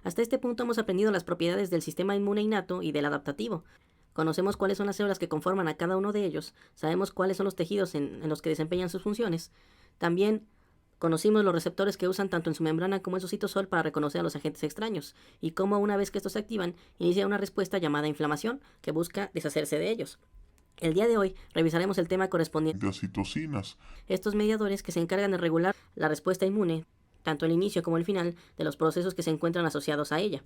Hasta este punto hemos aprendido las propiedades del sistema inmune innato y del adaptativo. Conocemos cuáles son las células que conforman a cada uno de ellos, sabemos cuáles son los tejidos en los que desempeñan sus funciones. También conocimos los receptores que usan tanto en su membrana como en su citosol para reconocer a los agentes extraños, y cómo una vez que estos se activan, inicia una respuesta llamada inflamación que busca deshacerse de ellos. El día de hoy revisaremos el tema correspondiente de citocinas. estos mediadores que se encargan de regular la respuesta inmune, tanto el inicio como el final de los procesos que se encuentran asociados a ella.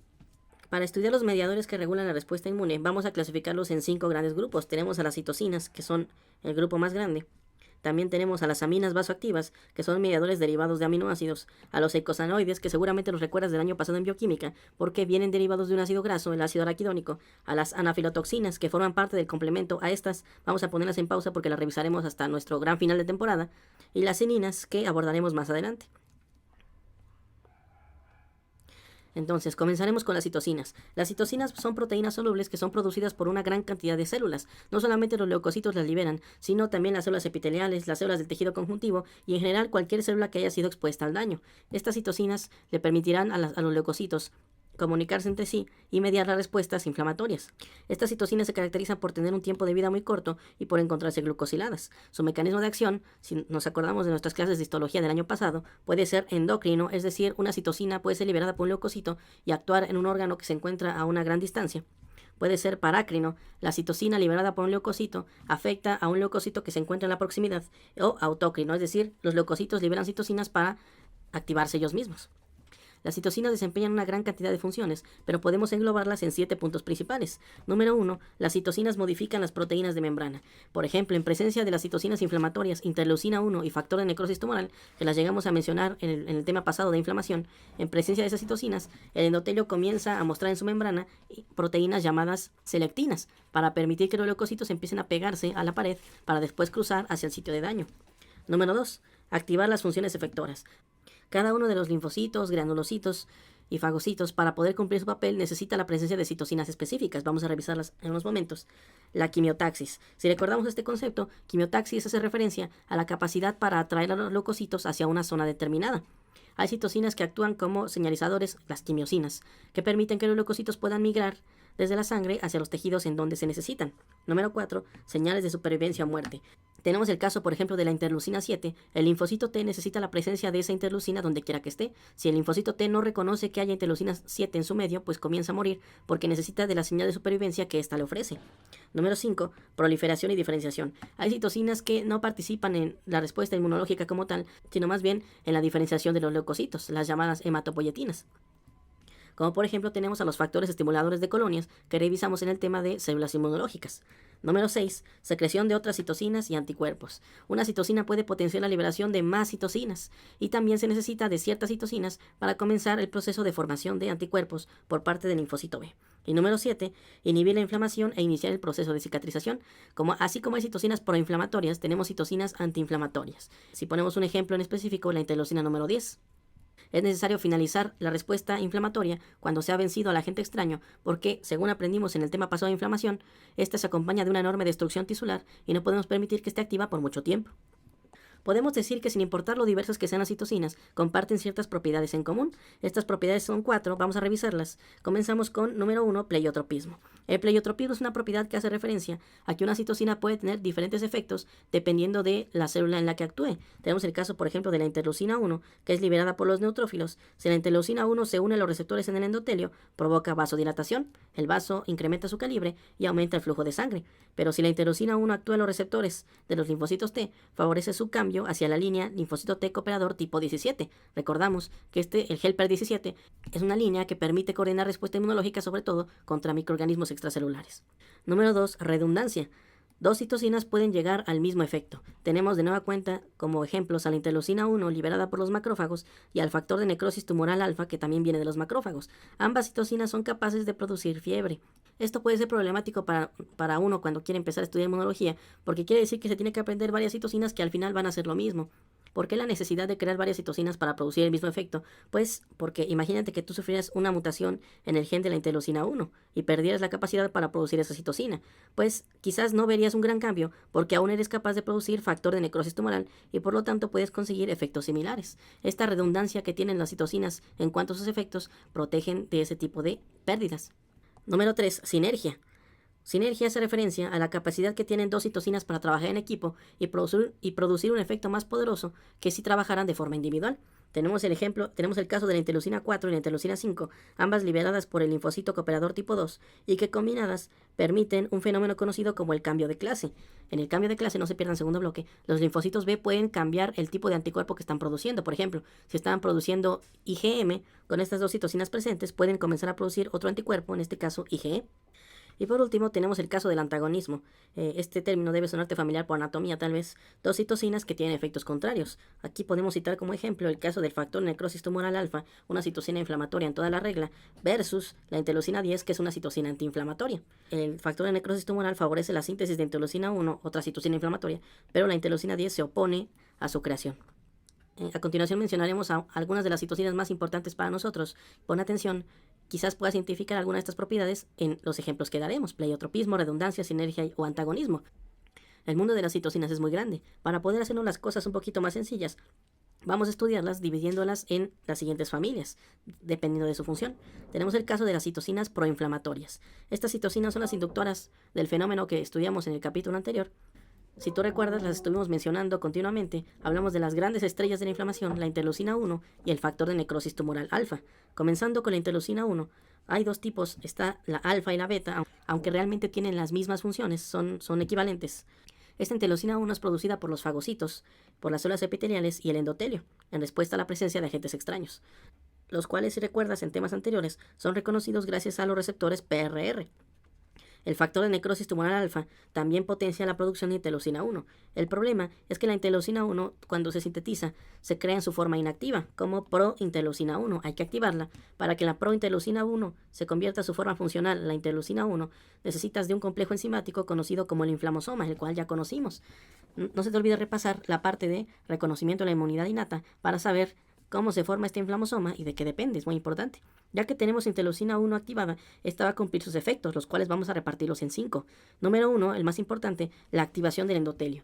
Para estudiar los mediadores que regulan la respuesta inmune, vamos a clasificarlos en 5 grandes grupos. Tenemos a las citocinas, que son el grupo más grande. También tenemos a las aminas vasoactivas, que son mediadores derivados de aminoácidos, a los eicosanoides, que seguramente los recuerdas del año pasado en bioquímica, porque vienen derivados de un ácido graso, el ácido araquidónico, a las anafilotoxinas, que forman parte del complemento a estas, vamos a ponerlas en pausa porque las revisaremos hasta nuestro gran final de temporada, y las cininas, que abordaremos más adelante. Entonces, comenzaremos con las citocinas. Las citocinas son proteínas solubles que son producidas por una gran cantidad de células. No solamente los leucocitos las liberan, sino también las células epiteliales, las células del tejido conjuntivo y en general cualquier célula que haya sido expuesta al daño. Estas citocinas le permitirán a los leucocitos comunicarse entre sí y mediar las respuestas inflamatorias. Estas citocinas se caracterizan por tener un tiempo de vida muy corto y por encontrarse glucosiladas. Su mecanismo de acción, si nos acordamos de nuestras clases de histología del año pasado, puede ser endocrino, es decir, una citocina puede ser liberada por un leucocito y actuar en un órgano que se encuentra a una gran distancia. Puede ser parácrino, la citocina liberada por un leucocito afecta a un leucocito que se encuentra en la proximidad, o autócrino, es decir, los leucocitos liberan citocinas para activarse ellos mismos. Las citocinas desempeñan una gran cantidad de funciones, pero podemos englobarlas en 7 puntos principales. Número 1. Las citocinas modifican las proteínas de membrana. Por ejemplo, en presencia de las citocinas inflamatorias, interleucina 1 y factor de necrosis tumoral, que las llegamos a mencionar en el tema pasado de inflamación, en presencia de esas citocinas, el endotelio comienza a mostrar en su membrana proteínas llamadas selectinas, para permitir que los leucocitos empiecen a pegarse a la pared para después cruzar hacia el sitio de daño. Número 2. Activar las funciones efectoras. Cada uno de los linfocitos, granulocitos y fagocitos, para poder cumplir su papel, necesita la presencia de citocinas específicas. Vamos a revisarlas en unos momentos. La quimiotaxis. Si recordamos este concepto, quimiotaxis hace referencia a la capacidad para atraer a los leucocitos hacia una zona determinada. Hay citocinas que actúan como señalizadores, las quimiosinas, que permiten que los leucocitos puedan migrar desde la sangre hacia los tejidos en donde se necesitan. Número 4. Señales de supervivencia o muerte. Tenemos el caso, por ejemplo, de la interleucina 7. El linfocito T necesita la presencia de esa interleucina donde quiera que esté. Si el linfocito T no reconoce que haya interleucina 7 en su medio, pues comienza a morir porque necesita de la señal de supervivencia que ésta le ofrece. Número 5. Proliferación y diferenciación. Hay citocinas que no participan en la respuesta inmunológica como tal, sino más bien en la diferenciación de los leucocitos, las llamadas hematopoyetinas. Como por ejemplo tenemos a los factores estimuladores de colonias que revisamos en el tema de células inmunológicas. Número 6. Secreción de otras citocinas y anticuerpos. Una citocina puede potenciar la liberación de más citocinas y también se necesita de ciertas citocinas para comenzar el proceso de formación de anticuerpos por parte del linfocito B. Y número 7. Inhibir la inflamación e iniciar el proceso de cicatrización. Así como hay citocinas proinflamatorias, tenemos citocinas antiinflamatorias. Si ponemos un ejemplo en específico, la interleucina número 10. Es necesario finalizar la respuesta inflamatoria cuando se ha vencido al agente extraño, porque, según aprendimos en el tema pasado de inflamación, esta se acompaña de una enorme destrucción tisular y no podemos permitir que esté activa por mucho tiempo. Podemos decir que sin importar lo diversas que sean las citocinas, comparten ciertas propiedades en común. Estas propiedades son 4, vamos a revisarlas. Comenzamos con número 1, pleiotropismo. El pleiotropismo es una propiedad que hace referencia a que una citocina puede tener diferentes efectos dependiendo de la célula en la que actúe. Tenemos el caso, por ejemplo, de la interleucina 1, que es liberada por los neutrófilos. Si la interleucina 1 se une a los receptores en el endotelio, provoca vasodilatación. El vaso incrementa su calibre y aumenta el flujo de sangre. Pero si la interleucina 1 actúa en los receptores de los linfocitos T, favorece su cambio hacia la línea linfocito T cooperador tipo 17. Recordamos que el helper 17 es una línea que permite coordinar respuesta inmunológica sobre todo contra microorganismos extracelulares. Número 2. Redundancia. Dos citocinas pueden llegar al mismo efecto. Tenemos de nueva cuenta como ejemplos a la interleucina 1 liberada por los macrófagos y al factor de necrosis tumoral alfa que también viene de los macrófagos. Ambas citocinas son capaces de producir fiebre. Esto puede ser problemático para uno cuando quiere empezar a estudiar inmunología, porque quiere decir que se tiene que aprender varias citocinas que al final van a hacer lo mismo. ¿Por qué la necesidad de crear varias citocinas para producir el mismo efecto? Pues porque imagínate que tú sufrieras una mutación en el gen de la interleucina 1 y perdieras la capacidad para producir esa citocina. Pues quizás no verías un gran cambio porque aún eres capaz de producir factor de necrosis tumoral y por lo tanto puedes conseguir efectos similares. Esta redundancia que tienen las citocinas en cuanto a sus efectos protegen de ese tipo de pérdidas. Número 3. Sinergia. Sinergia hace referencia a la capacidad que tienen dos citocinas para trabajar en equipo y producir un efecto más poderoso que si trabajaran de forma individual. Tenemos el caso de la interleucina 4 y la interleucina 5, ambas liberadas por el linfocito cooperador tipo 2 y que combinadas permiten un fenómeno conocido como el cambio de clase. En el cambio de clase, no se pierdan segundo bloque, los linfocitos B pueden cambiar el tipo de anticuerpo que están produciendo. Por ejemplo, si están produciendo IgM, con estas dos citocinas presentes pueden comenzar a producir otro anticuerpo, en este caso IgE. Y por último tenemos el caso del antagonismo. Este término debe sonarte familiar por anatomía tal vez. Dos citocinas que tienen efectos contrarios. Aquí podemos citar como ejemplo el caso del factor necrosis tumoral alfa, una citocina inflamatoria en toda la regla, versus la interleucina 10 que es una citocina antiinflamatoria. El factor de necrosis tumoral favorece la síntesis de interleucina 1, otra citocina inflamatoria, pero la interleucina 10 se opone a su creación. A continuación mencionaremos algunas de las citocinas más importantes para nosotros. Pon atención, quizás puedas identificar alguna de estas propiedades en los ejemplos que daremos: pleiotropismo, redundancia, sinergia o antagonismo. El mundo de las citocinas es muy grande. Para poder hacernos las cosas un poquito más sencillas, vamos a estudiarlas dividiéndolas en las siguientes familias, dependiendo de su función. Tenemos el caso de las citocinas proinflamatorias. Estas citocinas son las inductoras del fenómeno que estudiamos en el capítulo anterior. Si tú recuerdas, las estuvimos mencionando continuamente. Hablamos de las grandes estrellas de la inflamación, la interleucina 1 y el factor de necrosis tumoral alfa. Comenzando con la interleucina 1, hay dos tipos, está la alfa y la beta, aunque realmente tienen las mismas funciones, son equivalentes. Esta interleucina 1 es producida por los fagocitos, por las células epiteliales y el endotelio, en respuesta a la presencia de agentes extraños, los cuales, si recuerdas en temas anteriores, son reconocidos gracias a los receptores PRR. El factor de necrosis tumoral alfa también potencia la producción de interleucina 1. El problema es que la interleucina 1, cuando se sintetiza, se crea en su forma inactiva, como prointerleucina 1. Hay que activarla. Para que la prointerleucina 1 se convierta a su forma funcional, la interleucina 1, necesitas de un complejo enzimático conocido como el inflamosoma, el cual ya conocimos. No se te olvide repasar la parte de reconocimiento de la inmunidad innata para saber cómo se forma este inflamosoma y de qué depende, es muy importante. Ya que tenemos interleucina 1 activada, esta va a cumplir sus efectos, los cuales vamos a repartirlos en 5. Número 1, el más importante, la activación del endotelio.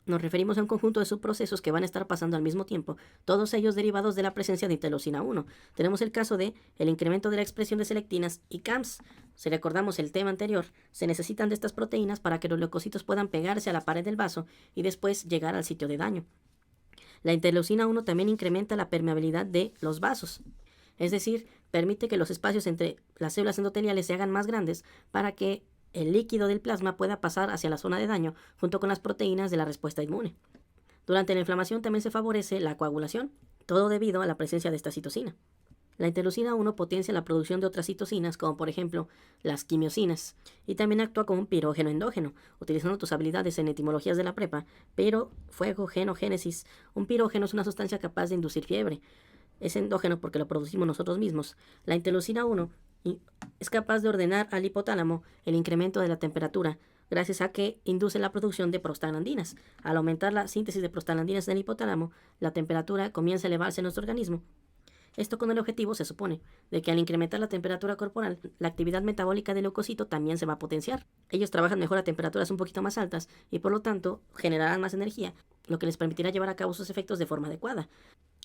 Nos referimos a un conjunto de subprocesos que van a estar pasando al mismo tiempo, todos ellos derivados de la presencia de interleucina 1. Tenemos el caso de el incremento de la expresión de selectinas y CAMs. Si recordamos el tema anterior, se necesitan de estas proteínas para que los leucocitos puedan pegarse a la pared del vaso y después llegar al sitio de daño. La interleucina 1 también incrementa la permeabilidad de los vasos, es decir, permite que los espacios entre las células endoteliales se hagan más grandes para que el líquido del plasma pueda pasar hacia la zona de daño junto con las proteínas de la respuesta inmune. Durante la inflamación también se favorece la coagulación, todo debido a la presencia de esta citocina. La interleucina 1 potencia la producción de otras citocinas, como por ejemplo las quimiosinas, y también actúa como un pirógeno endógeno, utilizando tus habilidades en etimologías de la prepa. Pero, fuego, genogénesis. Un pirógeno es una sustancia capaz de inducir fiebre. Es endógeno porque lo producimos nosotros mismos. La interleucina 1 es capaz de ordenar al hipotálamo el incremento de la temperatura, gracias a que induce la producción de prostaglandinas. Al aumentar la síntesis de prostaglandinas en el hipotálamo, la temperatura comienza a elevarse en nuestro organismo. Esto con el objetivo, se supone, de que al incrementar la temperatura corporal, la actividad metabólica del leucocito también se va a potenciar. Ellos trabajan mejor a temperaturas un poquito más altas y por lo tanto generarán más energía, lo que les permitirá llevar a cabo sus efectos de forma adecuada.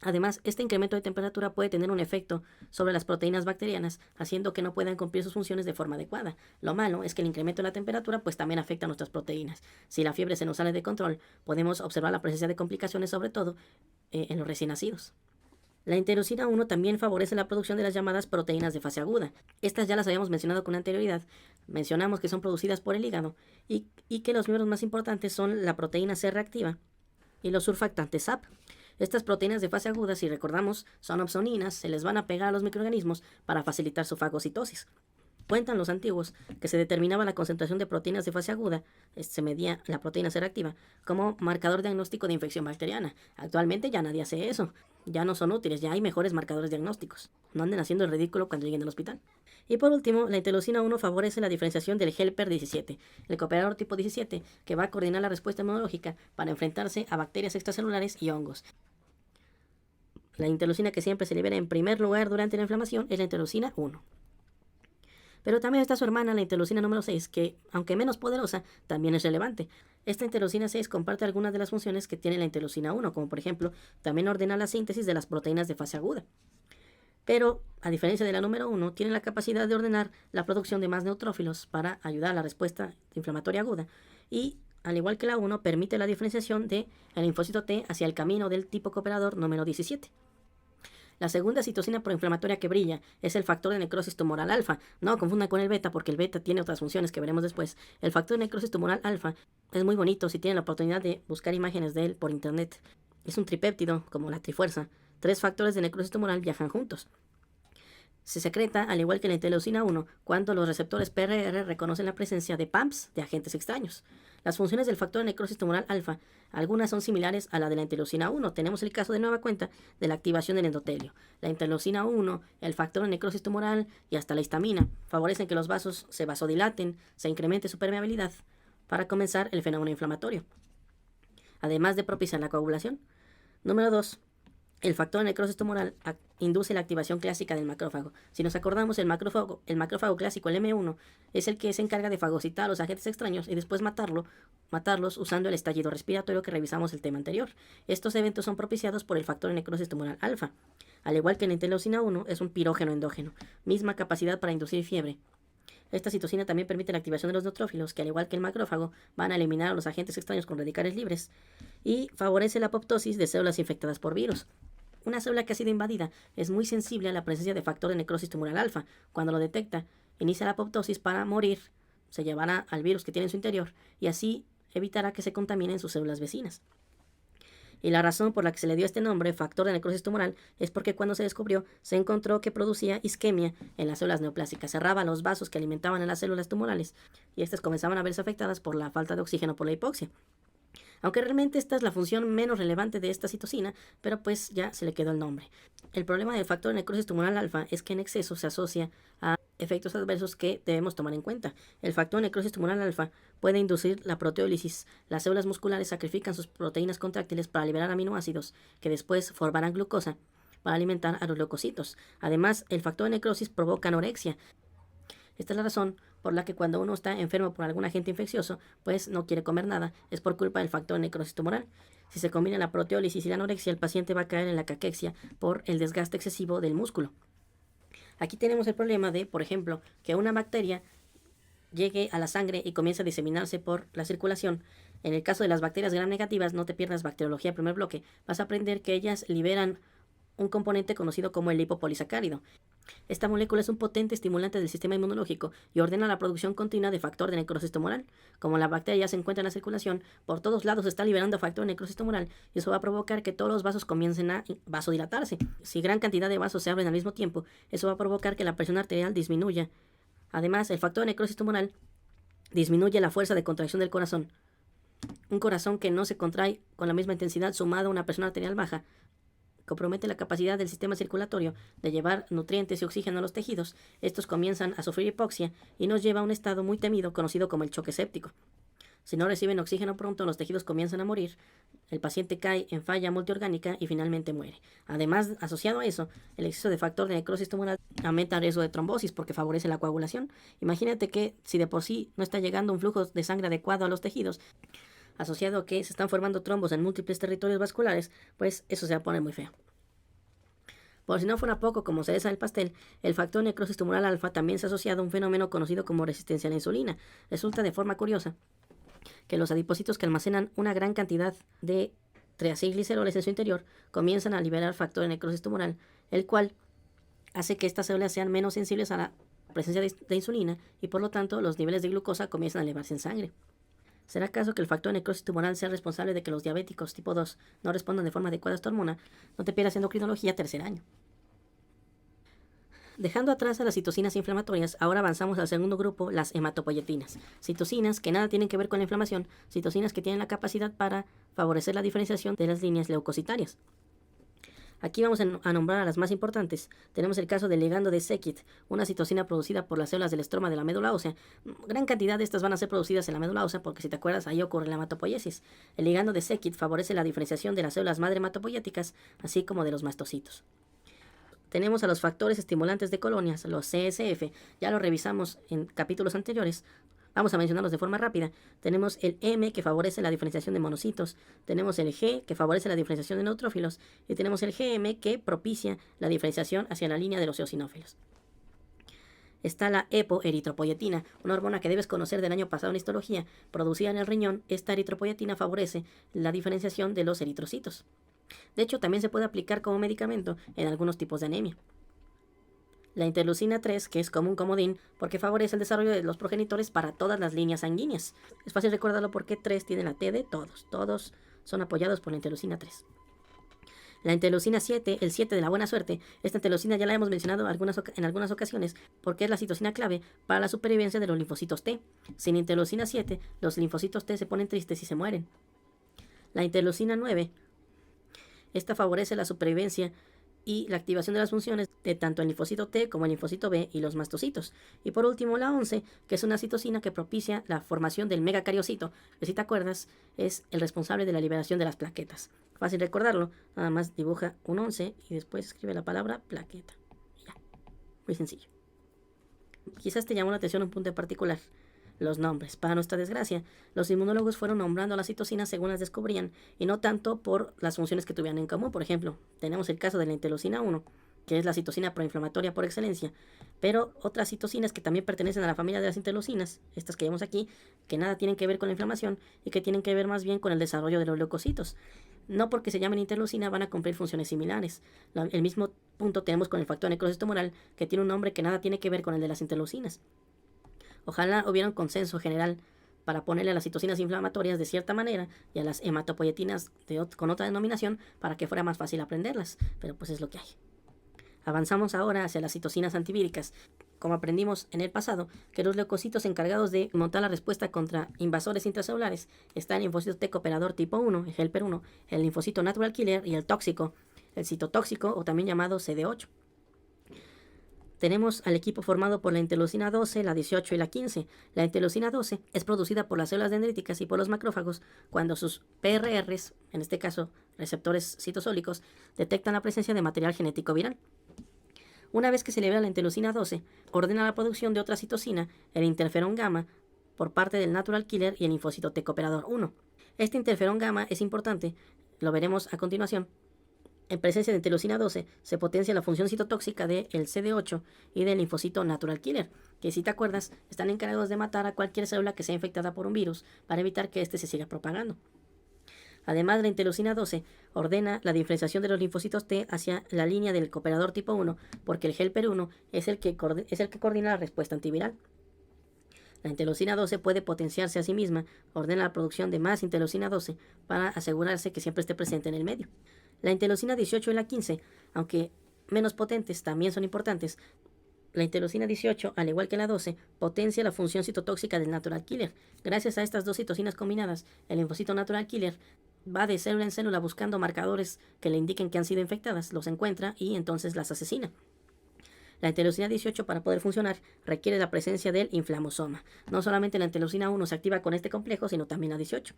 Además, este incremento de temperatura puede tener un efecto sobre las proteínas bacterianas, haciendo que no puedan cumplir sus funciones de forma adecuada. Lo malo es que el incremento de la temperatura pues también afecta a nuestras proteínas. Si la fiebre se nos sale de control, podemos observar la presencia de complicaciones, sobre todo en los recién nacidos. La interleucina 1 también favorece la producción de las llamadas proteínas de fase aguda. Estas ya las habíamos mencionado con anterioridad. Mencionamos que son producidas por el hígado y que los miembros más importantes son la proteína C reactiva y los surfactantes SAP. Estas proteínas de fase aguda, si recordamos, son opsoninas, se les van a pegar a los microorganismos para facilitar su fagocitosis. Cuentan los antiguos que se determinaba la concentración de proteínas de fase aguda, se medía la proteína C reactiva, como marcador diagnóstico de infección bacteriana. Actualmente ya nadie hace eso, ya no son útiles, ya hay mejores marcadores diagnósticos. No anden haciendo el ridículo cuando lleguen al hospital. Y por último, la interleucina 1 favorece la diferenciación del helper 17, el cooperador tipo 17, que va a coordinar la respuesta inmunológica para enfrentarse a bacterias extracelulares y hongos. La interleucina que siempre se libera en primer lugar durante la inflamación es la interleucina 1. Pero también está su hermana, la interleucina número 6, que, aunque menos poderosa, también es relevante. Esta interleucina 6 comparte algunas de las funciones que tiene la interleucina 1, como por ejemplo, también ordena la síntesis de las proteínas de fase aguda. Pero, a diferencia de la número 1, tiene la capacidad de ordenar la producción de más neutrófilos para ayudar a la respuesta inflamatoria aguda. Y, al igual que la 1, permite la diferenciación del linfocito T hacia el camino del tipo cooperador número 17. La segunda citocina proinflamatoria que brilla es el factor de necrosis tumoral alfa. No confundan con el beta porque el beta tiene otras funciones que veremos después. El factor de necrosis tumoral alfa es muy bonito si tienen la oportunidad de buscar imágenes de él por internet. Es un tripéptido, como la trifuerza. 3 factores de necrosis tumoral viajan juntos. Se secreta, al igual que la interleucina 1, cuando los receptores PRR reconocen la presencia de PAMPs de agentes extraños. Las funciones del factor de necrosis tumoral alfa, algunas son similares a la de la interleucina 1. Tenemos el caso de nueva cuenta de la activación del endotelio. La interleucina 1, el factor de necrosis tumoral y hasta la histamina favorecen que los vasos se vasodilaten, se incremente su permeabilidad para comenzar el fenómeno inflamatorio, además de propiciar la coagulación. Número 2. El factor de necrosis tumoral induce la activación clásica del macrófago. Si nos acordamos, el macrófago clásico, el M1, es el que se encarga de fagocitar a los agentes extraños y después matarlos usando el estallido respiratorio que revisamos el tema anterior. Estos eventos son propiciados por el factor de necrosis tumoral alfa. Al igual que la interleucina 1, es un pirógeno endógeno, misma capacidad para inducir fiebre. Esta citocina también permite la activación de los neutrófilos, que al igual que el macrófago, van a eliminar a los agentes extraños con radicales libres, y favorece la apoptosis de células infectadas por virus. Una célula que ha sido invadida es muy sensible a la presencia de factor de necrosis tumoral alfa. Cuando lo detecta, inicia la apoptosis para morir, se llevará al virus que tiene en su interior y así evitará que se contaminen sus células vecinas. Y la razón por la que se le dio este nombre, factor de necrosis tumoral, es porque cuando se descubrió, se encontró que producía isquemia en las células neoplásicas, cerraba los vasos que alimentaban a las células tumorales y estas comenzaban a verse afectadas por la falta de oxígeno por la hipoxia. Aunque realmente esta es la función menos relevante de esta citocina, pero pues ya se le quedó el nombre. El problema del factor de necrosis tumoral alfa es que en exceso se asocia a efectos adversos que debemos tomar en cuenta. El factor de necrosis tumoral alfa puede inducir la proteólisis. Las células musculares sacrifican sus proteínas contráctiles para liberar aminoácidos que después formarán glucosa para alimentar a los leucocitos. Además, el factor de necrosis provoca anorexia. Esta es la razón por la que cuando uno está enfermo por algún agente infeccioso, pues no quiere comer nada, es por culpa del factor de necrosis tumoral. Si se combina la proteólisis y la anorexia, el paciente va a caer en la caquexia por el desgaste excesivo del músculo. Aquí tenemos el problema de, por ejemplo, que una bacteria llegue a la sangre y comience a diseminarse por la circulación. En el caso de las bacterias gram negativas, no te pierdas bacteriología primer bloque, vas a aprender que ellas liberan un componente conocido como el lipopolisacárido. Esta molécula es un potente estimulante del sistema inmunológico y ordena la producción continua de factor de necrosis tumoral. Como la bacteria ya se encuentra en la circulación, por todos lados se está liberando factor de necrosis tumoral y eso va a provocar que todos los vasos comiencen a vasodilatarse. Si gran cantidad de vasos se abren al mismo tiempo, eso va a provocar que la presión arterial disminuya. Además, el factor de necrosis tumoral disminuye la fuerza de contracción del corazón. Un corazón que no se contrae con la misma intensidad sumado a una presión arterial baja compromete la capacidad del sistema circulatorio de llevar nutrientes y oxígeno a los tejidos. Estos comienzan a sufrir hipoxia y nos lleva a un estado muy temido conocido como el choque séptico. Si no reciben oxígeno pronto, los tejidos comienzan a morir, el paciente cae en falla multiorgánica y finalmente muere. Además, asociado a eso, el exceso de factor de necrosis tumoral aumenta el riesgo de trombosis porque favorece la coagulación. Imagínate que si de por sí no está llegando un flujo de sangre adecuado a los tejidos, asociado a que se están formando trombos en múltiples territorios vasculares, pues eso se pone muy feo. Por si no fuera poco, como cereza del pastel, el factor de necrosis tumoral alfa también se ha asociado a un fenómeno conocido como resistencia a la insulina. Resulta de forma curiosa que los adipocitos que almacenan una gran cantidad de triacilgliceroles en su interior comienzan a liberar factor de necrosis tumoral, el cual hace que estas células sean menos sensibles a la presencia de insulina y por lo tanto los niveles de glucosa comienzan a elevarse en sangre. ¿Será acaso que el factor de necrosis tumoral sea responsable de que los diabéticos tipo 2 no respondan de forma adecuada a esta hormona? No te pierdas endocrinología tercer año. Dejando atrás a las citocinas inflamatorias, ahora avanzamos al segundo grupo, las hematopoyetinas. Citocinas que nada tienen que ver con la inflamación, citocinas que tienen la capacidad para favorecer la diferenciación de las líneas leucocitarias. Aquí vamos a nombrar a las más importantes. Tenemos el caso del ligando de Sekit, una citosina producida por las células del estroma de la médula ósea. Gran cantidad de estas van a ser producidas en la médula ósea porque, si te acuerdas, ahí ocurre la hematopoiesis. El ligando de Sekit favorece la diferenciación de las células madre hematopoyéticas, así como de los mastocitos. Tenemos a los factores estimulantes de colonias, los CSF. Ya lo revisamos en capítulos anteriores. Vamos a mencionarlos de forma rápida. Tenemos el M, que favorece la diferenciación de monocitos. Tenemos el G, que favorece la diferenciación de neutrófilos. Y tenemos el GM, que propicia la diferenciación hacia la línea de los eosinófilos. Está la epoeritropoyetina, una hormona que debes conocer del año pasado en histología. Producida en el riñón, esta eritropoyetina favorece la diferenciación de los eritrocitos. De hecho, también se puede aplicar como medicamento en algunos tipos de anemia. La interleucina 3, que es como un comodín, porque favorece el desarrollo de los progenitores para todas las líneas sanguíneas. Es fácil recordarlo porque 3 tiene la T de todos. Todos son apoyados por la interleucina 3. La interleucina 7, el 7 de la buena suerte. Esta interleucina ya la hemos mencionado en algunas ocasiones porque es la citosina clave para la supervivencia de los linfocitos T. Sin interleucina 7, los linfocitos T se ponen tristes y se mueren. La interleucina 9, esta favorece la supervivencia y la activación de las funciones de tanto el linfocito T como el linfocito B y los mastocitos. Y por último, la 11, que es una citosina que propicia la formación del megacariocito, que, si te acuerdas, es el responsable de la liberación de las plaquetas. Fácil recordarlo, nada más dibuja un 11 y después escribe la palabra plaqueta. Ya, muy sencillo. Quizás te llamó la atención un punto en particular: los nombres. Para nuestra desgracia, los inmunólogos fueron nombrando a las citocinas según las descubrían y no tanto por las funciones que tuvieran en común. Por ejemplo, tenemos el caso de la interleucina 1, que es la citosina proinflamatoria por excelencia, pero otras citocinas que también pertenecen a la familia de las interleucinas, estas que vemos aquí, que nada tienen que ver con la inflamación y que tienen que ver más bien con el desarrollo de los leucocitos. No porque se llamen interleucina van a cumplir funciones similares. El mismo punto tenemos con el factor necrosis tumoral, que tiene un nombre que nada tiene que ver con el de las interleucinas. Ojalá hubiera un consenso general para ponerle a las citocinas inflamatorias de cierta manera y a las hematopoyetinas con otra denominación para que fuera más fácil aprenderlas, pero pues es lo que hay. Avanzamos ahora hacia las citocinas antivíricas. Como aprendimos en el pasado, que los leucocitos encargados de montar la respuesta contra invasores intracelulares está el linfocito T cooperador tipo 1, el helper 1, el linfocito natural killer y el tóxico, el citotóxico o también llamado CD8. Tenemos al equipo formado por la interleucina 12, la 18 y la 15. La interleucina 12 es producida por las células dendríticas y por los macrófagos cuando sus PRRs, en este caso receptores citosólicos, detectan la presencia de material genético viral. Una vez que se libera la interleucina 12, ordena la producción de otra citosina, el interferón gamma, por parte del natural killer y el linfocito T cooperador 1. Este interferón gamma es importante, lo veremos a continuación. En presencia de interleucina 12 se potencia la función citotóxica del CD8 y del linfocito natural killer, que, si te acuerdas, están encargados de matar a cualquier célula que sea infectada por un virus para evitar que éste se siga propagando. Además, la interleucina 12 ordena la diferenciación de los linfocitos T hacia la línea del cooperador tipo 1, porque el helper 1 es el que coordina la respuesta antiviral. La interleucina 12 puede potenciarse a sí misma, ordena la producción de más interleucina 12 para asegurarse que siempre esté presente en el medio. La interleucina 18 y la 15, aunque menos potentes, también son importantes. La interleucina 18, al igual que la 12, potencia la función citotóxica del natural killer. Gracias a estas dos citocinas combinadas, el linfocito natural killer va de célula en célula buscando marcadores que le indiquen que han sido infectadas, los encuentra y entonces las asesina. La interleucina 18, para poder funcionar, requiere la presencia del inflamosoma. No solamente la interleucina 1 se activa con este complejo, sino también la 18.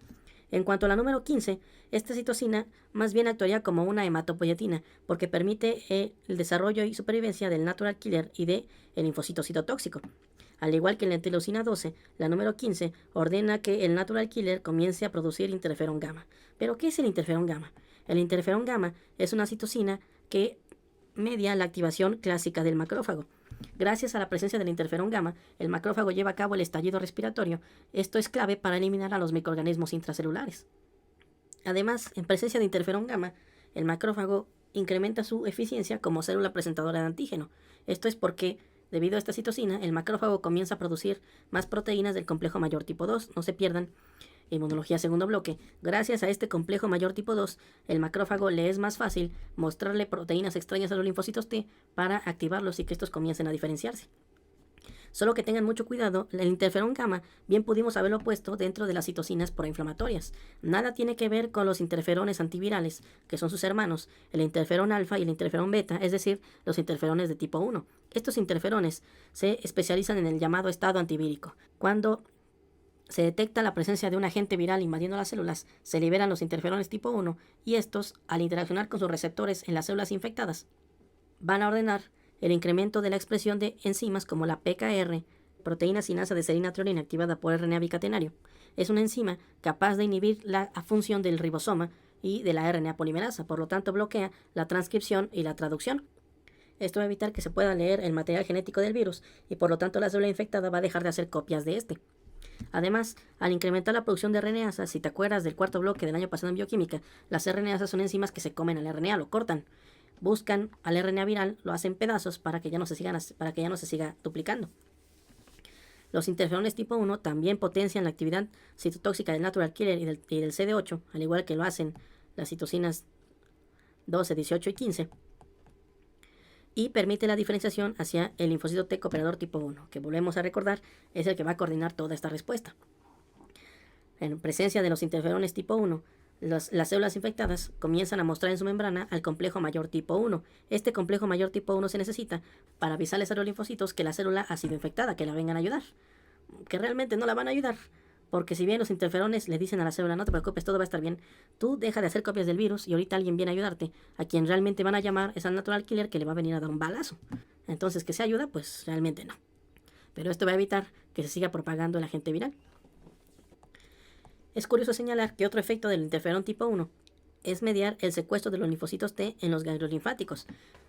En cuanto a la número 15, esta citocina más bien actuaría como una hematopoietina, porque permite el desarrollo y supervivencia del natural killer y del linfocito citotóxico. Al igual que en la interleucina 12, la número 15 ordena que el natural killer comience a producir interferón gamma. ¿Pero qué es el interferón gamma? El interferón gamma es una citocina que media la activación clásica del macrófago. Gracias a la presencia del interferón gamma, el macrófago lleva a cabo el estallido respiratorio. Esto es clave para eliminar a los microorganismos intracelulares. Además, en presencia de interferón gamma, el macrófago incrementa su eficiencia como célula presentadora de antígeno. Esto es porque, debido a esta citocina, el macrófago comienza a producir más proteínas del complejo mayor tipo 2. No se pierdan Inmunología segundo bloque. Gracias a este complejo mayor tipo 2, el macrófago le es más fácil mostrarle proteínas extrañas a los linfocitos T para activarlos y que estos comiencen a diferenciarse. Solo que tengan mucho cuidado, el interferón gamma bien pudimos haberlo puesto dentro de las citocinas proinflamatorias. Nada tiene que ver con los interferones antivirales, que son sus hermanos, el interferón alfa y el interferón beta, es decir, los interferones de tipo 1. Estos interferones se especializan en el llamado estado antivírico. Cuando se detecta la presencia de un agente viral invadiendo las células, se liberan los interferones tipo 1 y estos, al interaccionar con sus receptores en las células infectadas, van a ordenar el incremento de la expresión de enzimas como la PKR, proteína sinasa de serina treonina activada por RNA bicatenario. Es una enzima capaz de inhibir la función del ribosoma y de la RNA polimerasa, por lo tanto bloquea la transcripción y la traducción. Esto va a evitar que se pueda leer el material genético del virus y por lo tanto la célula infectada va a dejar de hacer copias de este. Además, al incrementar la producción de RNasas, si te acuerdas del cuarto bloque del año pasado en bioquímica, las RNasas son enzimas que se comen al RNA, lo cortan. Buscan al RNA viral, lo hacen pedazos para que ya no se siga duplicando. Los interferones tipo 1 también potencian la actividad citotóxica del natural killer y del CD8, al igual que lo hacen las citocinas 12, 18 y 15. Y permite la diferenciación hacia el linfocito T cooperador tipo 1, que volvemos a recordar es el que va a coordinar toda esta respuesta. En presencia de los interferones tipo 1, las células infectadas comienzan a mostrar en su membrana al complejo mayor tipo 1. Este complejo mayor tipo 1 se necesita para avisarles a los linfocitos que la célula ha sido infectada, que la vengan a ayudar. Que realmente no la van a ayudar, porque si bien los interferones le dicen a la célula, no te preocupes, todo va a estar bien, tú deja de hacer copias del virus y ahorita alguien viene a ayudarte. A quien realmente van a llamar es al natural killer que le va a venir a dar un balazo. Entonces, ¿que se ayuda? Pues realmente no. Pero esto va a evitar que se siga propagando el agente viral. Es curioso señalar que otro efecto del interferón tipo 1 es mediar el secuestro de los linfocitos T en los ganglios linfáticos.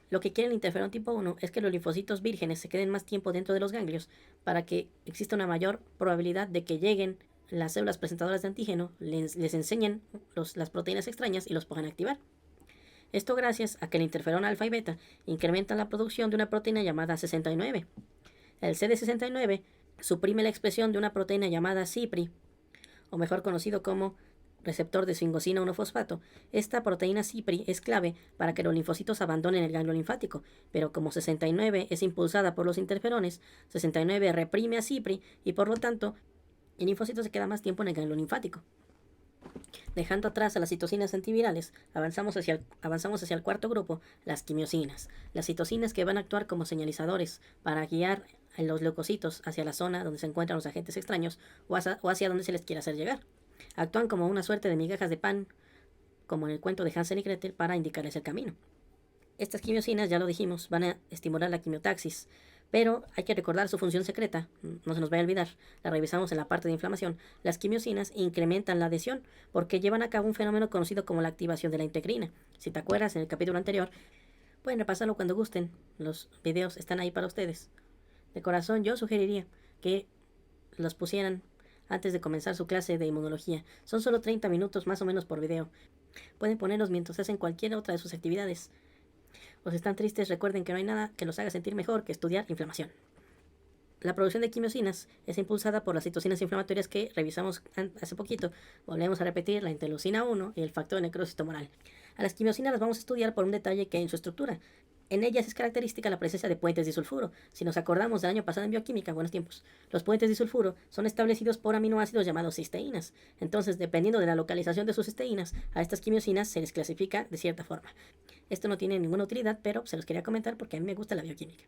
Lo que quiere el interferón tipo 1 es que los linfocitos vírgenes se queden más tiempo dentro de los ganglios para que exista una mayor probabilidad de que lleguen las células presentadoras de antígeno, les enseñen las proteínas extrañas y los puedan activar. Esto gracias a que el interferón alfa y beta incrementan la producción de una proteína llamada 69. El CD69 suprime la expresión de una proteína llamada CIPRI, o mejor conocido como receptor de sfingosina 1-fosfato. Esta proteína CIPRI es clave para que los linfocitos abandonen el ganglio linfático, pero como 69 es impulsada por los interferones, 69 reprime a CIPRI y por lo tanto el linfocito se queda más tiempo en el ganglio linfático. Dejando atrás a las citocinas antivirales, avanzamos hacia el cuarto grupo, las quimiosinas. Las citocinas que van a actuar como señalizadores para guiar a los leucocitos hacia la zona donde se encuentran los agentes extraños o hacia donde se les quiera hacer llegar. Actúan como una suerte de migajas de pan, como en el cuento de Hansel y Gretel, para indicarles el camino. Estas quimiosinas, ya lo dijimos, van a estimular la quimiotaxis, pero hay que recordar su función secreta, no se nos vaya a olvidar, la revisamos en la parte de inflamación. Las quimiosinas incrementan la adhesión porque llevan a cabo un fenómeno conocido como la activación de la integrina. Si te acuerdas, en el capítulo anterior, pueden repasarlo cuando gusten, los videos están ahí para ustedes. De corazón, yo sugeriría que los pusieran antes de comenzar su clase de inmunología. Son solo 30 minutos más o menos por video. Pueden ponerlos mientras hacen cualquier otra de sus actividades. O si están tristes, recuerden que no hay nada que los haga sentir mejor que estudiar inflamación. La producción de quimiosinas es impulsada por las citocinas inflamatorias que revisamos hace poquito. Volvemos a repetir la interleucina 1 y el factor de necrosis tumoral. A las quimiosinas las vamos a estudiar por un detalle que hay en su estructura. En ellas es característica la presencia de puentes disulfuro. Si nos acordamos del año pasado en bioquímica, buenos tiempos, los puentes disulfuro son establecidos por aminoácidos llamados cisteínas. Entonces, dependiendo de la localización de sus cisteínas, a estas quimiosinas se les clasifica de cierta forma. Esto no tiene ninguna utilidad, pero se los quería comentar porque a mí me gusta la bioquímica.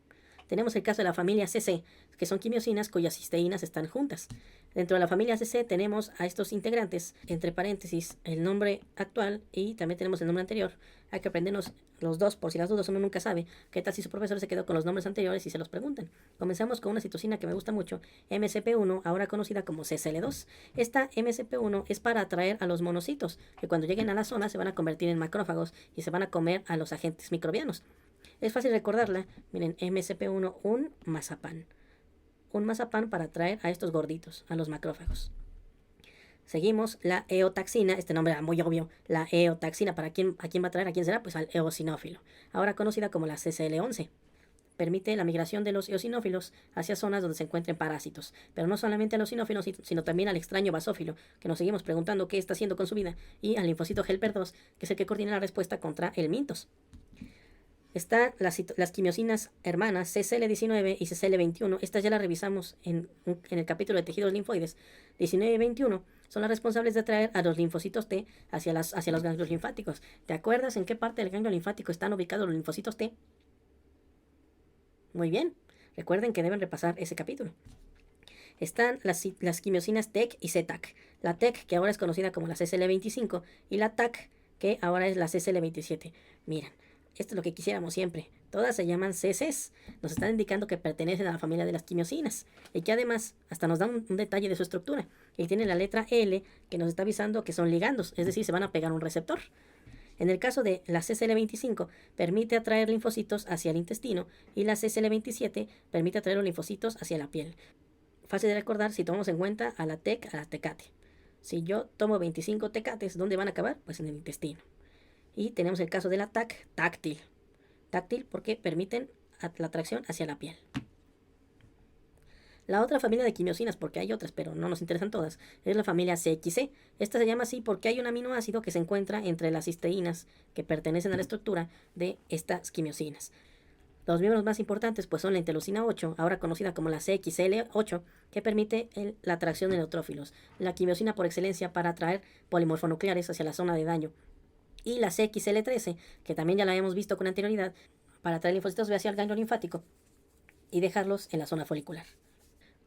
Tenemos el caso de la familia CC, que son quimiosinas cuyas cisteínas están juntas. Dentro de la familia CC tenemos a estos integrantes, entre paréntesis, el nombre actual y también tenemos el nombre anterior. Hay que aprendernos los dos por si las dudas, uno nunca sabe qué tal si su profesor se quedó con los nombres anteriores y se los preguntan. Comenzamos con una citocina que me gusta mucho, MCP1, ahora conocida como CCL2. Esta MCP1 es para atraer a los monocitos, que cuando lleguen a la zona se van a convertir en macrófagos y se van a comer a los agentes microbianos. Es fácil recordarla. Miren, MCP1, un mazapán. Un mazapán para atraer a estos gorditos, a los macrófagos. Seguimos la eotaxina, este nombre era muy obvio. La eotaxina, ¿a quién va a atraer? ¿A quién será? Pues al eosinófilo, ahora conocida como la CCL11. Permite la migración de los eosinófilos hacia zonas donde se encuentren parásitos. Pero no solamente a los eosinófilos, sino también al extraño basófilo, que nos seguimos preguntando qué está haciendo con su vida, y al linfocito helper 2, que es el que coordina la respuesta contra el mintos. Están las quimiosinas hermanas CCL19 y CCL21. Estas ya las revisamos en el capítulo de tejidos linfoides. 19 y 21 son las responsables de atraer a los linfocitos T hacia los ganglios linfáticos. ¿Te acuerdas en qué parte del ganglio linfático están ubicados los linfocitos T? Muy bien. Recuerden que deben repasar ese capítulo. Están las quimiosinas TEC y CTAC. La TEC, que ahora es conocida como la CCL25, y la TAC, que ahora es la CCL27. Miren, esto es lo que quisiéramos siempre. Todas se llaman CCs. Nos están indicando que pertenecen a la familia de las quimiosinas. Y que además hasta nos dan un detalle de su estructura. Y tiene la letra L que nos está avisando que son ligandos. Es decir, se van a pegar a un receptor. En el caso de la CCL25, permite atraer linfocitos hacia el intestino. Y la CCL27 permite atraer los linfocitos hacia la piel. Fácil de recordar si tomamos en cuenta a la TEC, a la Tecate. Si yo tomo 25 tecates, ¿dónde van a acabar? Pues en el intestino. Y tenemos el caso de la TAC, táctil. Táctil porque permiten la atracción hacia la piel. La otra familia de quimiosinas, porque hay otras, pero no nos interesan todas, es la familia CXC. Esta se llama así porque hay un aminoácido que se encuentra entre las cisteínas que pertenecen a la estructura de estas quimiosinas. Los miembros más importantes pues son la interleucina 8, ahora conocida como la CXL8, que permite la atracción de neutrófilos, la quimiosina por excelencia para atraer polimorfonucleares hacia la zona de daño, y la CXL13, que también ya la habíamos visto con anterioridad, para atraer linfocitos B hacia el ganglio linfático y dejarlos en la zona folicular.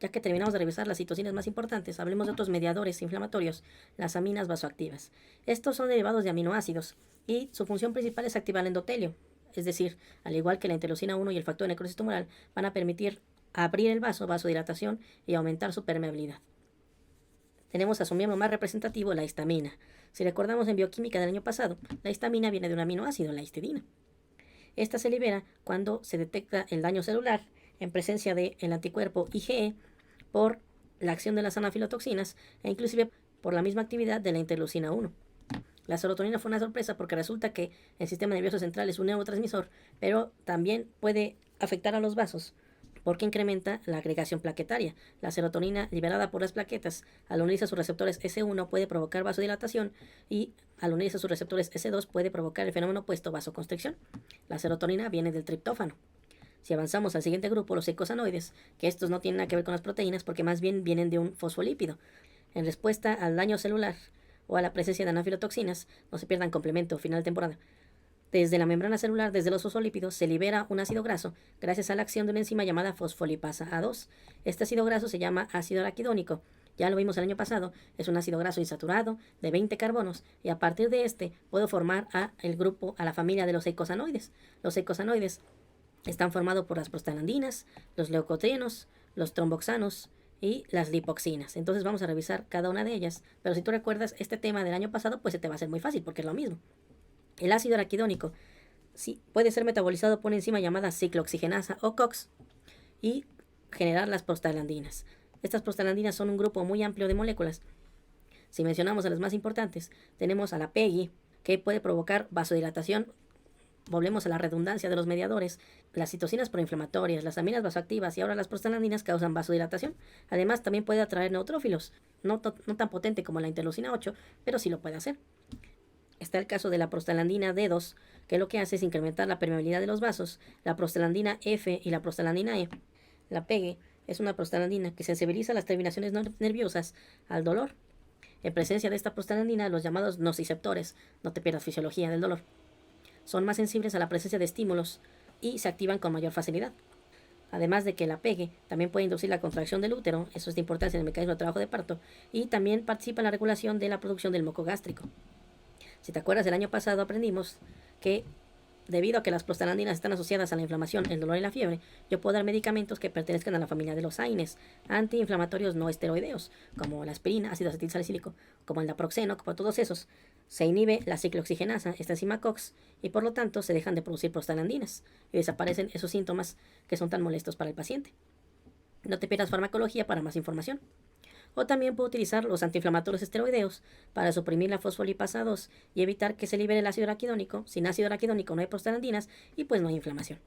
Ya que terminamos de revisar las citocinas más importantes, hablemos de otros mediadores inflamatorios, las aminas vasoactivas. Estos son derivados de aminoácidos y su función principal es activar el endotelio. Es decir, al igual que la interleucina 1 y el factor de necrosis tumoral, van a permitir abrir el vaso, vasodilatación y aumentar su permeabilidad. Tenemos a su miembro más representativo, la histamina. Si recordamos en bioquímica del año pasado, la histamina viene de un aminoácido, la histidina. Esta se libera cuando se detecta el daño celular en presencia del anticuerpo IgE por la acción de las anafilotoxinas e inclusive por la misma actividad de la interleucina 1. La serotonina fue una sorpresa porque resulta que el sistema nervioso central es un neurotransmisor, pero también puede afectar a los vasos porque incrementa la agregación plaquetaria. La serotonina liberada por las plaquetas al unirse a sus receptores S1 puede provocar vasodilatación y al unirse a sus receptores S2 puede provocar el fenómeno opuesto, vasoconstricción. La serotonina viene del triptófano. Si avanzamos al siguiente grupo, los eicosanoides, que estos no tienen nada que ver con las proteínas porque más bien vienen de un fosfolípido. En respuesta al daño celular o a la presencia de anafilotoxinas, no se pierdan complemento, final de temporada. Desde la membrana celular, desde los fosfolípidos, se libera un ácido graso gracias a la acción de una enzima llamada fosfolipasa A2. Este ácido graso se llama ácido araquidónico. Ya lo vimos el año pasado, es un ácido graso insaturado de 20 carbonos y a partir de este puedo formar a la familia de los eicosanoides. Los eicosanoides están formados por las prostaglandinas, los leucotrienos, los tromboxanos y las lipoxinas. Entonces vamos a revisar cada una de ellas. Pero si tú recuerdas este tema del año pasado, pues se te va a hacer muy fácil porque es lo mismo. El ácido araquidónico sí, puede ser metabolizado por una enzima llamada ciclooxigenasa o COX y generar las prostaglandinas. Estas prostaglandinas son un grupo muy amplio de moléculas. Si mencionamos a las más importantes, tenemos a la PEGI, que puede provocar vasodilatación. Volvemos a la redundancia de los mediadores. Las citocinas proinflamatorias, las aminas vasoactivas y ahora las prostaglandinas causan vasodilatación. Además, también puede atraer neutrófilos. No tan potente como la interleucina 8, pero sí lo puede hacer. Está el caso de la prostaglandina D2, que lo que hace es incrementar la permeabilidad de los vasos, la prostaglandina F y la prostaglandina E. La PEGE es una prostaglandina que sensibiliza las terminaciones nerviosas al dolor. En presencia de esta prostaglandina, los llamados nociceptores, no te pierdas fisiología del dolor, son más sensibles a la presencia de estímulos y se activan con mayor facilidad. Además de que la PEGE también puede inducir la contracción del útero, eso es de importancia en el mecanismo de trabajo de parto, y también participa en la regulación de la producción del moco gástrico. Si te acuerdas, el año pasado aprendimos que debido a que las prostaglandinas están asociadas a la inflamación, el dolor y la fiebre, yo puedo dar medicamentos que pertenezcan a la familia de los AINES, antiinflamatorios no esteroideos, como la aspirina, ácido acetilsalicílico, como el naproxeno, como todos esos. Se inhibe la ciclooxigenasa, esta enzima COX, y por lo tanto se dejan de producir prostaglandinas y desaparecen esos síntomas que son tan molestos para el paciente. No te pierdas farmacología para más información. O también puedo utilizar los antiinflamatorios esteroideos para suprimir la fosfolipasa 2 y evitar que se libere el ácido araquidónico. Sin ácido araquidónico no hay prostaglandinas y pues no hay inflamación.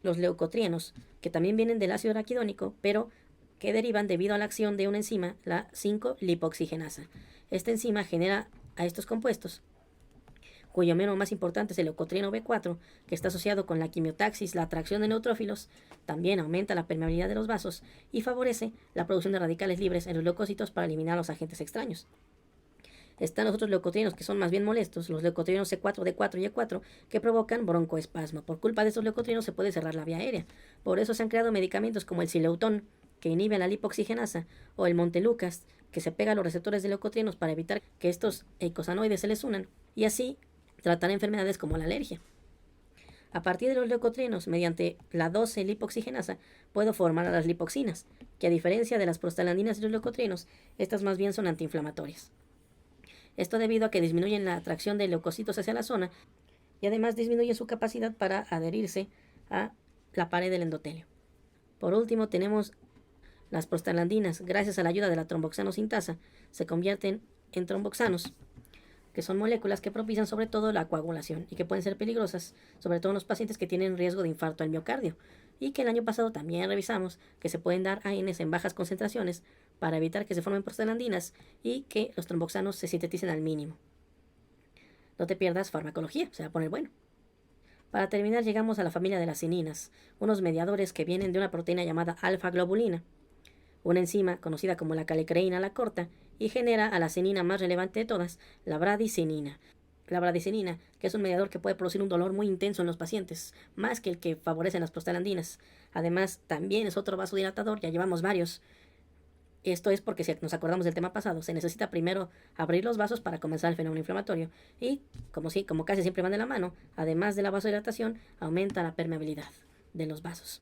Los leucotrienos, que también vienen del ácido araquidónico, pero que derivan debido a la acción de una enzima, la 5-lipoxigenasa. Esta enzima genera a estos compuestos cuyo miembro más importante es el leucotrieno B4, que está asociado con la quimiotaxis, la atracción de neutrófilos, también aumenta la permeabilidad de los vasos y favorece la producción de radicales libres en los leucocitos para eliminar los agentes extraños. Están los otros leucotrienos que son más bien molestos, los leucotrienos C4, D4 y E4, que provocan broncoespasmo. Por culpa de estos leucotrienos se puede cerrar la vía aérea. Por eso se han creado medicamentos como el Sileutón, que inhibe la lipoxigenasa, o el Montelukast, que se pega a los receptores de leucotrienos para evitar que estos eicosanoides se les unan, y así tratar enfermedades como la alergia. A partir de los leucotrienos, mediante la 12-lipoxigenasa, puedo formar a las lipoxinas, que a diferencia de las prostaglandinas y los leucotrienos, estas más bien son antiinflamatorias. Esto debido a que disminuyen la atracción de leucocitos hacia la zona y además disminuyen su capacidad para adherirse a la pared del endotelio. Por último, tenemos las prostaglandinas. Gracias a la ayuda de la tromboxano sintasa, se convierten en tromboxanos, que son moléculas que propician sobre todo la coagulación y que pueden ser peligrosas, sobre todo en los pacientes que tienen riesgo de infarto al miocardio, y que el año pasado también revisamos que se pueden dar ANs en bajas concentraciones para evitar que se formen prostaglandinas y que los tromboxanos se sinteticen al mínimo. No te pierdas farmacología, se va a poner bueno. Para terminar, llegamos a la familia de las cininas, unos mediadores que vienen de una proteína llamada alfa-globulina, una enzima conocida como la calecreína la corta y genera a la cenina más relevante de todas, la bradicinina. La bradicinina, que es un mediador que puede producir un dolor muy intenso en los pacientes, más que el que favorecen las prostaglandinas. Además, también es otro vasodilatador, ya llevamos varios. Esto es porque, si nos acordamos del tema pasado, se necesita primero abrir los vasos para comenzar el fenómeno inflamatorio. Y, como casi siempre van de la mano, además de la vasodilatación, aumenta la permeabilidad de los vasos.